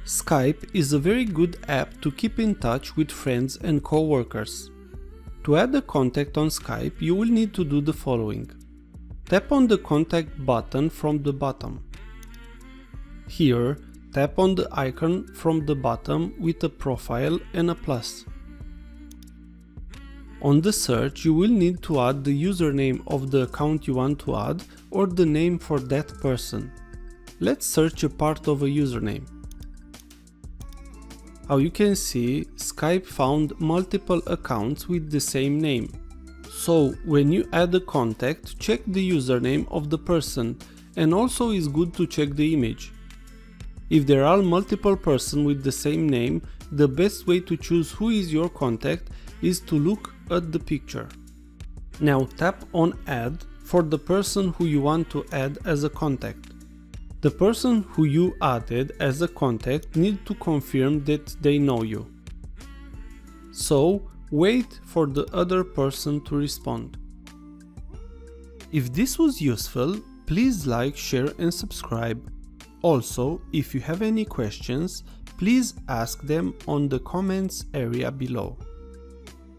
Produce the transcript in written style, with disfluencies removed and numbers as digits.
Skype is a very good app to keep in touch with friends and coworkers. To add a contact on Skype, you will need to do the following. Tap on the contact button from the bottom. Here, tap on the icon from the bottom with a profile and a plus. On the search, you will need to add the username of the account you want to add or the name for that person. Let's search a part of a username. How you can see, Skype found multiple accounts with the same name. So, when you add a contact, check the username of the person, and also is good to check the image. If there are multiple persons with the same name, the best way to choose who is your contact is to look at the picture. Now tap on Add for the person who you want to add as a contact. The person who you added as a contact needs to confirm that they know you. So, wait for the other person to respond. If this was useful, please like, share and subscribe. Also, if you have any questions, please ask them on the comments area below.